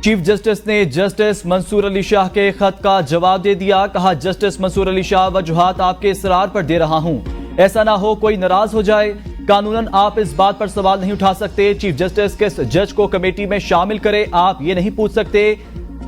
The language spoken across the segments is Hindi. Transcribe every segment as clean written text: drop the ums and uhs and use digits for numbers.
चीफ जस्टिस ने जस्टिस मंसूर अली शाह के खत का जवाब दे दिया। कहा, जस्टिस मंसूर अली शाह, वजूहात आपके इसरार पर दे रहा हूं, ऐसा ना हो कोई नाराज हो जाए। कानूनन आप इस बात पर सवाल नहीं उठा सकते। चीफ जस्टिस किस जज को कमेटी में शामिल करे, आप ये नहीं पूछ सकते।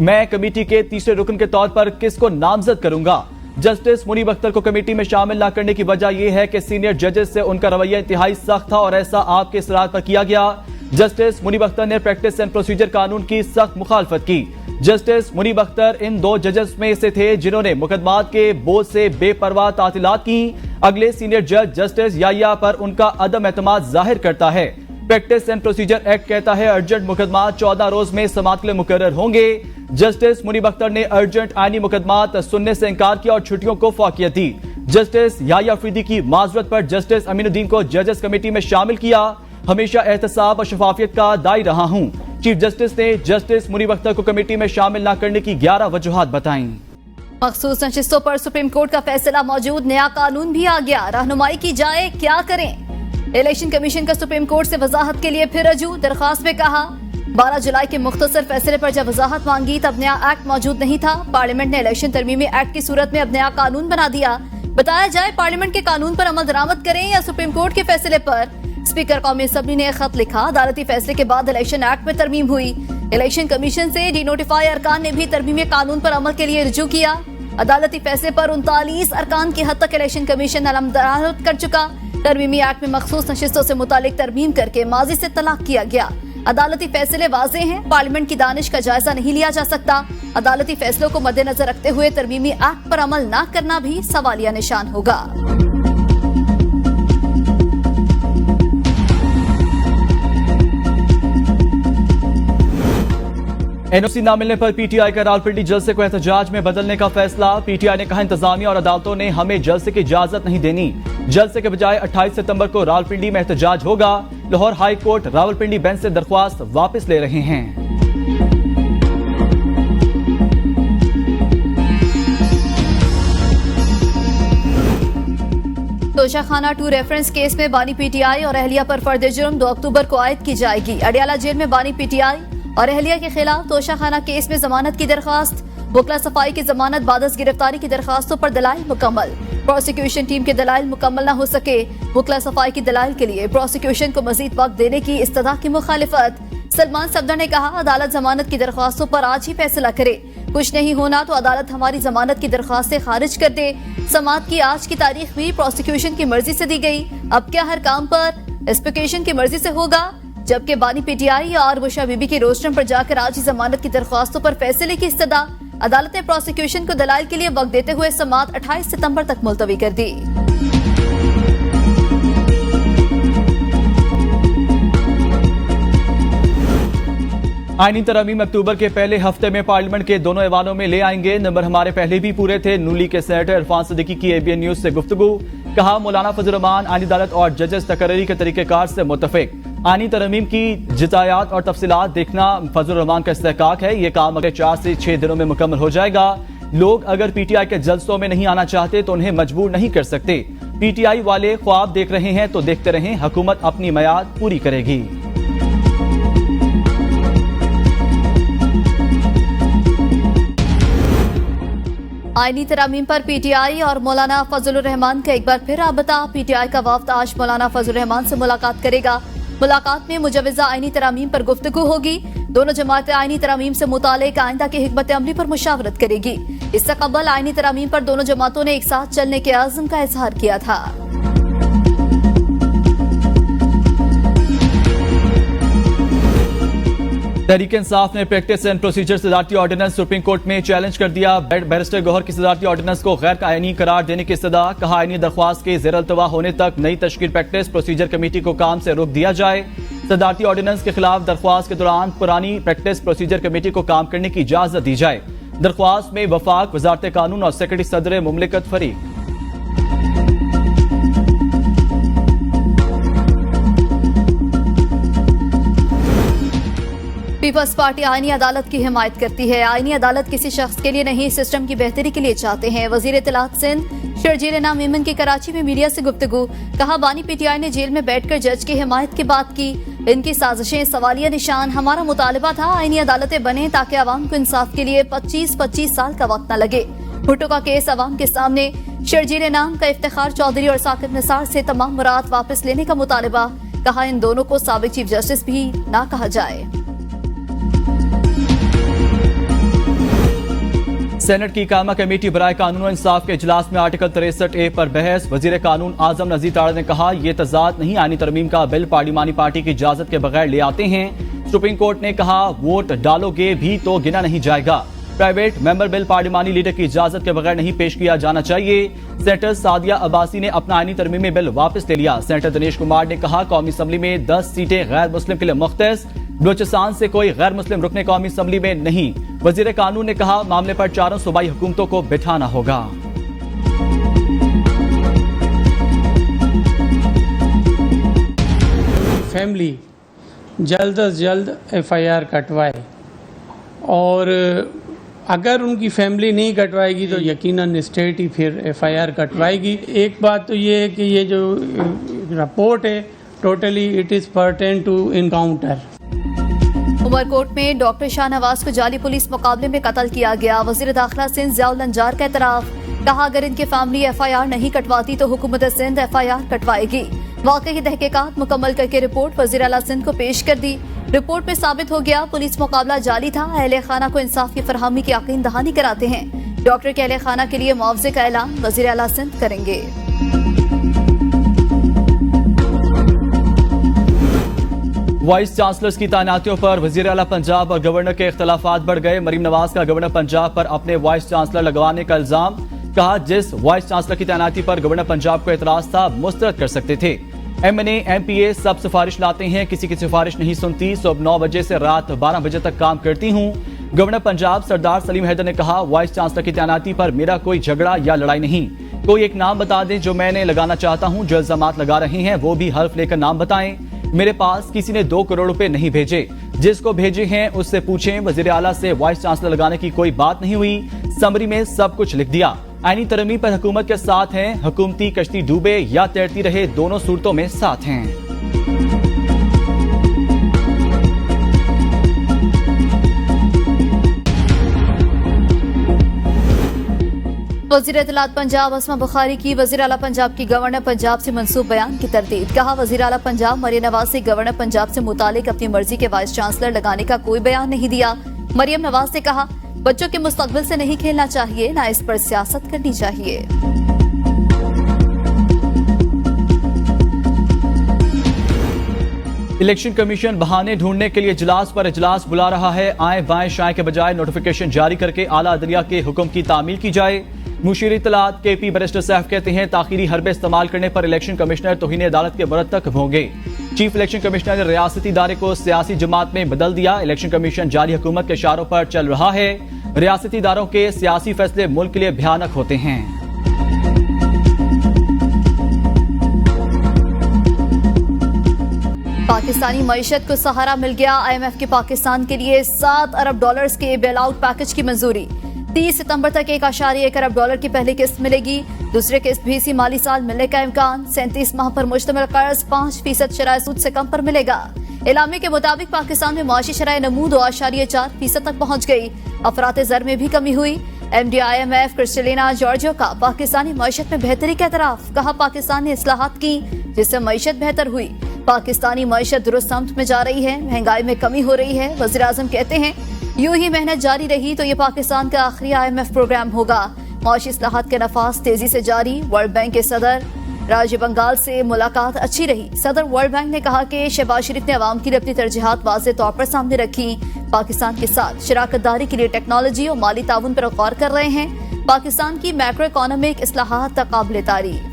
मैं कमेटी के तीसरे रुकन के तौर पर किसको नामजद करूंगा। जस्टिस मुनीब अख्तर को कमेटी में शामिल न करने की वजह यह है कि सीनियर जजेस से उनका रवैया इंतहाई सख्त था और ऐसा आपके इसरार पर किया गया। जस्टिस मुनीब अख्तर ने प्रैक्टिस एंड प्रोसीजर कानून की सख्त मुखालफत की। जस्टिस मुनीब अख्तर इन 2 जजेस में से थे जिन्होंने मुकदमात के बोझ से बेपरवाह तातीलात की। अगले सीनियर जज जस्टिस याया पर उनका अदम एतमाद जाहिर करता है। प्रैक्टिस एंड प्रोसीजर एक्ट कहता है अर्जेंट मुकदमात 14 रोज में समाअत के लिए मुकर्रर होंगे। जस्टिस मुनीब अख्तर ने अर्जेंट आईनी मुकदमात सुनने से इंकार किया और छुट्टियों को फौकियत दी। जस्टिस याया अफरीदी की माजरत पर जस्टिस अमीनुद्दीन को जजेस कमेटी में शामिल किया। हमेशा एहतसाब और शफाफियत का दाई रहा हूं। चीफ जस्टिस ने जस्टिस मुनीब अख्तर को कमेटी में शामिल न करने की 11 वजूहात बताई। मखसूस नशिस्तों पर सुप्रीम कोर्ट का फैसला मौजूद, नया कानून भी आ गया, रहनुमाई की जाए, क्या करें। इलेक्शन कमीशन का सुप्रीम कोर्ट से वजाहत के लिए फिर रजू। दरखास्त में कहा 12 जुलाई के मुख्तसर फैसले पर जब वजाहत मांगी तब नया एक्ट मौजूद नहीं था। पार्लियामेंट ने इलेक्शन तरमीमी एक्ट की सूरत में अब नया कानून बना दिया। बताया जाए पार्लियामेंट के कानून पर अमल दरामद करें या सुप्रीम कोर्ट के फैसले पर। स्पीकर कौमी असम्बली ने खत लिखा। अदालती फैसले के बाद इलेक्शन एक्ट में तरमीम हुई। इलेक्शन कमीशन से डिनोटिफाई अरकान ने भी तरमीमी कानून पर अमल के लिए रुजू किया। अदालती फैसले पर 39 अरकान की हद तक इलेक्शन कमीशन अलमदरामद कर चुका। तरमीमी एक्ट में मखसूस नशिस्तों से मुतालिक तरमीम करके माजी से तलाक किया गया। अदालती फैसले वाज़ेह हैं, पार्लियामेंट की दानिश का जायजा नहीं लिया जा सकता। अदालती फैसलों को मद्देनजर रखते हुए तरमीमी एक्ट पर अमल न करना भी सवालिया निशान होगा। एनओसी न मिलने पर पीटीआई का रावलपिंडी जलसे को एहतजाज में बदलने का फैसला। पीटीआई ने कहा, इंतजामिया और अदालतों ने हमें जलसे की इजाजत नहीं देनी। जलसे के बजाय 28 सितंबर को रावलपिंडी में एहतजाज होगा। Lahore high court Rawalpindi bench से दरख्वास्त वापस ले रहे हैं। तोशाखाना 2 रेफरेंस केस में बानी पीटीआई और अहलिया पर फर्द जुर्म 2 अक्टूबर को आयद की जाएगी। अडियाला जेल में बानी पीटीआई और अहलिया के खिलाफ तोशाखाना केस में जमानत की दरखास्त। वकला सफाई की जमानत बादस गिरफ्तारी की दरखास्तों पर दलाइल मुकम्मल। प्रोसिक्यूशन टीम के दलाइल मुकम्मल न हो सके। वकला सफाई की दलाइल के लिए प्रोसिक्यूशन को मजीद वक्त देने की इस्तदा की मुखालिफत। सलमान सफदर ने कहा, अदालत जमानत की दरखास्तों पर आज ही फैसला करे। कुछ नहीं होना तो अदालत हमारी जमानत की दरखास्तें खारिज कर दे। समाअत की आज की तारीख भी प्रोसिक्यूशन की मर्जी से दी गई। अब क्या हर काम पर स्पीकेशन की मर्जी से होगा, जबकि बानी पीटीआई और बुशा बीबी के रोस्टरम पर जाकर आज ही जमानत की दरखास्तों पर फैसले की इस्तदा। अदालत ने प्रोसिक्यूशन को दलाइल के लिए वक्त देते हुए समाअत 28 सितंबर तक मुलतवी कर दी। आईनी तरमीम अक्टूबर के पहले हफ्ते में पार्लियामेंट के दोनों ऐवानों में ले आएंगे। नंबर हमारे पहले भी पूरे थे। नूली के सेनेटर इरफान सिद्दीकी की एबीएन न्यूज से गुफ्तगू। कहा, मौलाना फजल रहमान आईनी अदालत और जजेस तकरीरी के तरीकेकार से मुतफिक। आईनी तरमीम की जितायात और तफसीलात देखना फजल रहमान का इस्तेहकाक है। ये काम अगले 4 से 6 दिनों में मुकम्मल हो जाएगा। लोग अगर पीटीआई के जलसों में नहीं आना चाहते तो उन्हें मजबूर नहीं कर सकते। पीटीआई वाले ख्वाब देख रहे हैं तो देखते रहें, हुकूमत अपनी मियाद पूरी करेगी। आईनी तरामीम पर पीटीआई और मौलाना फजल रहमान का एक बार फिर राबता। पीटीआई का वफ्द आज मौलाना फजल रहमान से मुलाकात करेगा। मुलाकात में मुजवजा आईनी तरामीम पर गुफ्तगू होगी। दोनों जमातें आईनी तरामीम से मुतालिक आइंदा की हिकमत अमली पर मुशावरत करेगी। इससे कबल आईनी तरामीम पर दोनों जमातों ने एक साथ चलने के आज़म का इजहार किया था। तहरीक इंसाफ ने प्रैक्टिस एंड प्रोसीजर सदारती ऑर्डिनेंस सुप्रीम कोर्ट में चैलेंज कर दिया। बैरिस्टर गौहर की सदारती ऑर्डिनेंस को गैर कानूनी करार देने की इस्तदा। कहा, आईनी दरख्वास्त के ज़ेर अल्तवा होने तक नई तश्कील प्रैक्टिस प्रोसीजर कमेटी को काम से रोक दिया जाए। सदारती ऑर्डिनेंस के खिलाफ दरख्वास्त के दौरान पुरानी प्रैक्टिस प्रोसीजर कमेटी को काम करने की इजाजत दी जाए। दरख्वास्त में वफाक, वजारत कानून और सेक्रेटरी सदर मुमलिकत फरीक। पीपल्स पार्टी आईनी अदालत की हिमायत करती है। आईनी अदालत किसी शख्स के लिए नहीं, सिस्टम की बेहतरी के लिए चाहते हैं। वजीर इत्तलात सिंध शर्जील इनाम मेमन की कराची में मीडिया से गुफ्तगू। कहा, बानी पीटीआई ने जेल में बैठकर जज की हिमायत की बात की। इनकी साजिशें सवालिया निशान। हमारा मुतालिबा था आईनी अदालतें बने ताकि अवाम को इंसाफ के लिए 25-25 साल का वक्त न लगे। भुट्टो का केस अवाम के सामने। शर्जील नाम का इफ्तिखार चौधरी और साकिब निसार से तमाम मुराद वापस लेने का मुतालिबा। कहा इन दोनों को साबिक चीफ जस्टिस भी ना कहा जाए। सेनेट की कायमा कमेटी बराए कानून और इंसाफ के इजलास में आर्टिकल 63A पर बहस। वजीर कानून आजम नजीर ताड़ा ने कहा ये तजाद नहीं, आईनी तरमीम का बिल पार्लिमानी पार्टी की इजाजत के बगैर ले आते हैं। सुप्रीम कोर्ट ने कहा वोट डालोगे भी तो गिना नहीं जाएगा। प्राइवेट मेंबर बिल पार्लिमानी लीडर की इजाजत के बगैर नहीं पेश किया जाना चाहिए। सेनेटर सादिया अब्बासी ने अपना आईनी तरमीमी बिल वापस ले लिया। सेनेटर दिनेश कुमार ने कहा कौमी असम्बली में 10 सीटें गैर मुस्लिम के लिए मुख्तस। बलूचिस्तान से कोई गैर मुस्लिम रुकने कौमी असम्बली में नहीं। वजीर कानून ने कहा मामले पर चारों सूबाई हुकूमतों को बिठाना होगा। फैमिली जल्द अज जल्द FIR कटवाए और अगर उनकी फैमिली नहीं कटवाएगी तो यकीनन स्टेट ही फिर FIR कटवाएगी। एक बात तो ये है कि ये जो रिपोर्ट है totally it is pertain to encounter. Umarkot में डॉक्टर शाहनवाज को जाली पुलिस मुकाबले में कत्ल किया गया। वजीर दाखिला सिंध ज़ियाउल अंजार का एतराफ। कहा अगर इनकी फैमिली FIR नहीं कटवाती तो हुकूमत सिंध FIR कटवाएगी। वाकई की तहकीकात मुकम्मल करके रिपोर्ट वजीर आला सिंध को पेश कर दी। रिपोर्ट में साबित हो गया पुलिस मुकाबला जाली था। अहले खाना को इंसाफ की फरहमी की यकीन दहानी कराते हैं। डॉक्टर के अहले खाना के लिए मुआवजे का ऐलान वजीर आला सिंध करेंगे। वाइस चांसलर्स की तैनातियों पर वजीर आला पंजाब और गवर्नर के इख्तलाफात बढ़ गए। मरीम नवाज का गवर्नर पंजाब पर अपने वाइस चांसलर लगवाने का इल्जाम। कहा जिस वाइस चांसलर की तैनाती पर गवर्नर पंजाब को एतराज था मुस्तरद कर सकते थे। MNA MPA सब सिफारिश लाते हैं, किसी की सिफारिश नहीं सुनती। सुबह 9 बजे से रात 12 बजे तक काम करती हूँ। गवर्नर पंजाब सरदार सलीम हैदर ने कहा वाइस चांसलर की तैनाती पर मेरा कोई झगड़ा या लड़ाई नहीं। कोई एक नाम बता दें जो मैंने लगाना चाहता हूँ। जो इल्जामात लगा रहे हैं वो भी हल्फ लेकर नाम बताएं। मेरे पास किसी ने 2 करोड़ रुपए नहीं भेजे। जिसको भेजे हैं उससे पूछें। वजीर आला से वाइस चांसलर लगाने की कोई बात नहीं हुई। समरी में सब कुछ लिख दिया। आईनी तरमीम पर हुकूमत के साथ हैं। हुकूमती कश्ती डूबे या तैरती रहे दोनों सूरतों में साथ हैं। वज़ीर इत्तलात पंजाब अस्मा बुखारी की वज़ीर आला पंजाब की गवर्नर पंजाब से मंसूब बयान की तरदीद। कहा वज़ीर आला पंजाब मरियम नवाज से गवर्नर पंजाब से मुतालिक अपनी मर्जी के वाइस चांसलर लगाने का कोई बयान नहीं दिया। मरियम नवाज ने कहा बच्चों के मुस्तकबिल से नहीं खेलना चाहिए, ना इस पर सियासत करनी चाहिए। इलेक्शन कमीशन बहाने ढूंढने के लिए इजलास पर इजलास बुला रहा है। आए बाएं शाएं के बजाय नोटिफिकेशन जारी करके आला अदलिया के हुक्म की तामील की जाए। मुशीर इत्तलात KP बैरिस्टर सैफ कहते हैं ताखीरी हरबे इस्तेमाल करने पर इलेक्शन कमिश्नर तौहीन अदालत के मुरतकब होंगे। चीफ इलेक्शन कमिश्नर ने रियासती इदारे को सियासी जमात में बदल दिया। इलेक्शन कमीशन जारी हुकूमत के इशारों पर चल रहा है। रियासती इदारों के सियासी फैसले मुल्क के लिए भयानक होते हैं। पाकिस्तानी मईशत को सहारा मिल गया। IMF के पाकिस्तान के लिए $7 अरब के बेल आउट पैकेज की मंजूरी। 30 सितंबर तक $1.1 अरब की पहली किस्त मिलेगी। दूसरी किस्त भी इसी माली साल मिलने का इम्कान। 37 माह पर मुश्तमिल कर्ज 5% शराय सूद से कम पर मिलेगा। एलामी के मुताबिक पाकिस्तान में मुआशी शराय नमू 2.4% तक पहुँच गई। अफराते ज़र में भी कमी हुई। MD IMF क्रिस्टलिना जॉर्जियो का पाकिस्तानी मईशत में बेहतरी के एतराफ। कहा पाकिस्तान ने इस्लाहात की जिससे मईशत बेहतर हुई। पाकिस्तानी मईशत दुरुस्त समत में जा रही है, महंगाई में कमी हो रही है। वज़ीर आज़म कहते हैं यूं ही मेहनत जारी रही तो ये पाकिस्तान का आखिरी IMF प्रोग्राम होगा। मौशी इस्लाहात के नफाज तेजी से जारी। वर्ल्ड बैंक के सदर राज्य बंगाल से मुलाकात अच्छी रही। सदर वर्ल्ड बैंक ने कहा कि शहबाज शरीफ ने अवाम के लिए अपनी तरजीहात वाज़ेह तौर पर सामने रखी। पाकिस्तान के साथ शराकतदारी के लिए टेक्नोलॉजी और माली ताउन पर गौर कर रहे हैं। पाकिस्तान की मैक्रो इकोनॉमिक इस्लाहात काबिल तारीफ।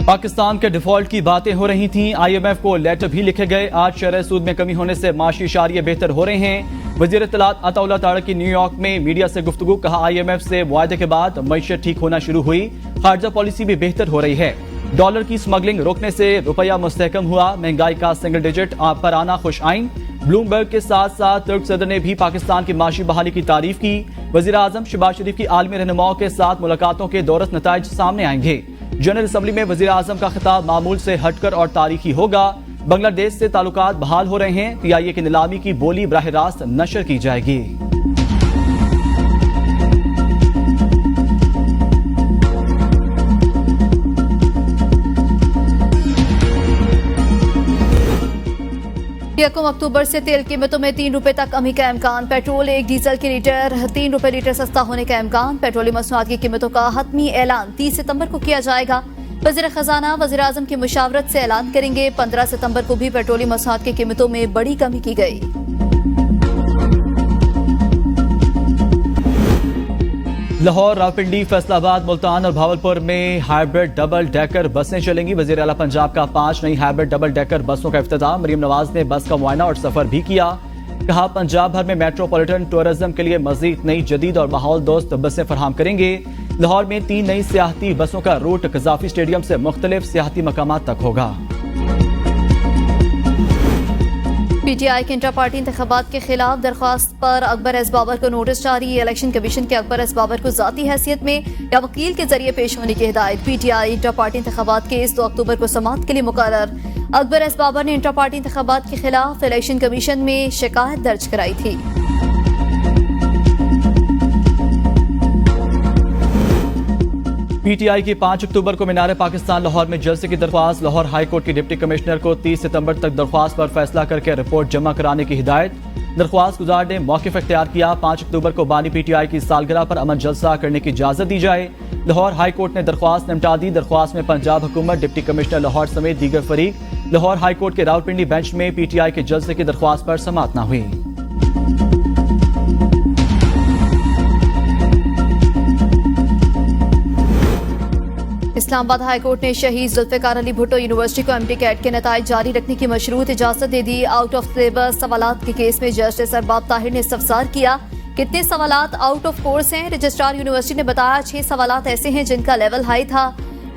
पाकिस्तान के डिफॉल्ट की बातें हो रही थीं। IMF को लेटर भी लिखे गए। आज शरह सूद में कमी होने से माशी इशारे बेहतर हो रहे हैं। वजीर इत्तलात अताउल्लाह तारड़ की न्यूयॉर्क में मीडिया से गुफ्तगू। कहा IMF से मुआहदे के बाद मईशत ठीक होना शुरू हुई। खारजा पॉलिसी भी बेहतर हो रही है। डॉलर की स्मगलिंग रोकने से रुपया मुस्तहकम हुआ। महंगाई का सिंगल डिजिट पर आना खुश आइन। ब्लूमबर्ग के साथ साथ तुर्क सदर ने भी पाकिस्तान की माशी बहाली की तारीफ की। वजीर आजम शहबाज शरीफ की आलमी रहनुमाओं के साथ मुलाकातों के दौरस नताइज सामने आएंगे। जनरल असम्बली में वजीर आजम का खिताब मामूल से हटकर और तारीखी होगा। बांग्लादेश से ताल्लुकात बहाल हो रहे हैं। PIA की नीलामी की बोली बराह रास्त नशर की जाएगी। यकम अक्टूबर से तेल कीमतों में 3 रुपए तक कमी का इम्कान। पेट्रोल 1 डीजल की लीटर 3 रुपए लीटर सस्ता होने का इम्कान। पेट्रोलियम मसनूआत की कीमतों का हतमी ऐलान 30 सितंबर को किया जाएगा। वज़ीर खजाना वज़ीर आज़म की मुशावरत से ऐलान करेंगे। 15 सितंबर को भी पेट्रोलियम मसनूआत की कीमतों में बड़ी कमी की गई। लाहौर, रावलपिंडी, फैसलाबाद, मुल्तान और भावलपुर में हाइब्रिड डबल डेकर बसें चलेंगी। वज़ीर आला पंजाब का 5 नई हाइब्रिड डबल डेकर बसों का इफ्तिताह। मरीम नवाज ने बस का मुआयना और सफर भी किया। कहा, पंजाब भर में मेट्रोपॉलिटन टूरिज्म के लिए मजीद नई जदीद और माहौल दोस्त बसें फराहम करेंगे। लाहौर में 3 नई सियाहती बसों का रूट कज़ाफी स्टेडियम से मुख्तलिफ सियाहती मकामात तक होगा। PTI के इंटर पार्टी इंतखाबात के खिलाफ दरख्वास्त पर अकबर एस बाबर को नोटिस जारी। इलेक्शन कमीशन के अकबर एस बाबर को जाती हैसियत में या वकील के जरिए पेश होने की हिदायत। PTI इंटर पार्टी इंतखाबात के इस 2 अक्टूबर को समाअत के लिए मुकर्रर। अकबर एस बाबर ने इंटर पार्टी इंतखाबात के खिलाफ इलेक्शन कमीशन में शिकायत दर्ज कराई थी। PTI की 5 अक्टूबर को मीनार पाकिस्तान लाहौर में जलसे की दरख्वास्त। लाहौर हाई कोर्ट की डिप्टी कमिश्नर को 30 सितंबर तक दरख्वास्त पर फैसला करके रिपोर्ट जमा कराने की हिदायत। दरख्वास्त गुजार ने मौक़िफ़ इख्तियार किया। 5 अक्टूबर को बानी PTI की सालगिरह पर अमन जलसा करने की इजाजत दी जाए। लाहौर हाई कोर्ट ने दरख्वास्त निपटा दी। दरख्वास्त में पंजाब हुकूमत, डिप्टी कमिश्नर लाहौर समेत दीगर फरीक। लाहौर हाई कोर्ट के रावलपिंडी बेंच में PTI के जलसे की दरख्वास्त पर समाअत न हुई। इस्लामाबाद हाई कोर्ट ने शहीद जुल्फ़िकार अली भुट्टो यूनिवर्सिटी को MD कैट के नताइज जारी रखने की मशरूत इजाजत दे दी। आउट ऑफ सिलेबस सवालात के केस में जस्टिस अरबाब ताहिर ने इस्तफसार किया। कितने सवालात आउट ऑफ कोर्स हैं? रजिस्ट्रार यूनिवर्सिटी ने बताया 6 सवालात ऐसे हैं जिनका लेवल हाई था।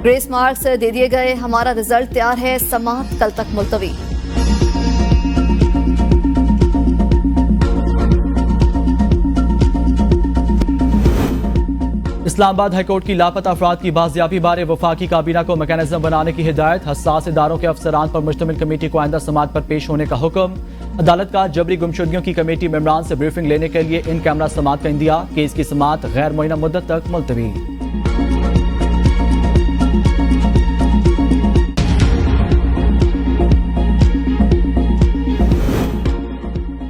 ग्रेस मार्क्स दे दिए गए। हमारा रिजल्ट तैयार है। समाअत कल तक मुलतवी। इस्लामाबाद हाईकोर्ट की लापता अफराद की बाजियाबी बारे वफाकी काबीना को मैकेनिज्म बनाने की हिदायत। हसास इदारों के अफसरान पर मुश्तमिल कमेटी को आइंदा समाअत पर पेश होने का हुक्म। अदालत का जबरी गुमशुदगियों की कमेटी मेंबरान से ब्रीफिंग लेने के लिए इन कैमरा समाअत का इंदिया। केस की समाअत गैर मुअय्यना मुद्दत तक मुलतवी।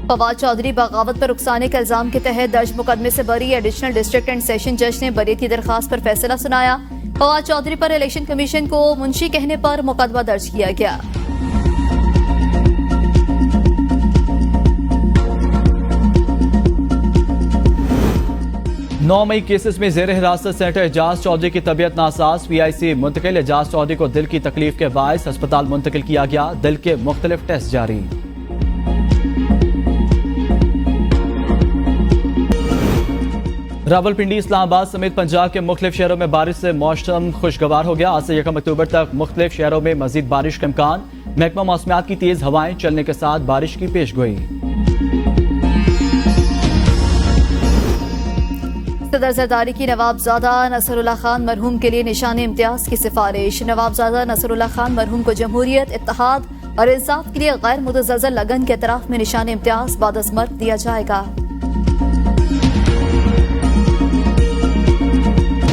फवाद चौधरी बगावत पर उकसाने के इल्जाम के तहत दर्ज मुकदमे से बरी। एडिशनल डिस्ट्रिक्ट एंड सेशन जज ने बरीयत की दरखास्त पर फैसला सुनाया। फवाद चौधरी पर इलेक्शन कमीशन को मुंशी कहने पर मुकदमा दर्ज किया गया। नौ मई केसेस में जेर हिरासत सेनेटर एजाज चौधरी की तबीयत नासाज। PIC मुंतकिल। एजाज चौधरी को दिल की तकलीफ के बायस अस्पताल मुंतकिल किया गया। दिल के मुख्तलिफ टेस्ट जारी। रावलपिंडी, इस्लामाबाद समेत पंजाब के मुख्तलिफ शहरों में बारिश से मौसम खुशगवार हो गया। आज से 1 अक्टूबर तक मुख्तलिफ शहरों में मजीद बारिश का इम्कान। महकमा मौसमियात की तेज हवाएं चलने के साथ बारिश की पेशगोई। सदर जरदारी की नवाबजादा नसरुल्लाह खान मरहूम के लिए निशान इम्तियाज की सिफारिश। नवाबजादा नसरुल्लाह खान मरहूम को जमहूरियत, इत्तेहाद और इंसाफ के लिए गैर मुतज़लज़ल लगन के एतराफ में निशान इम्तियाज बाद अज़ मर्ग दिया जाएगा।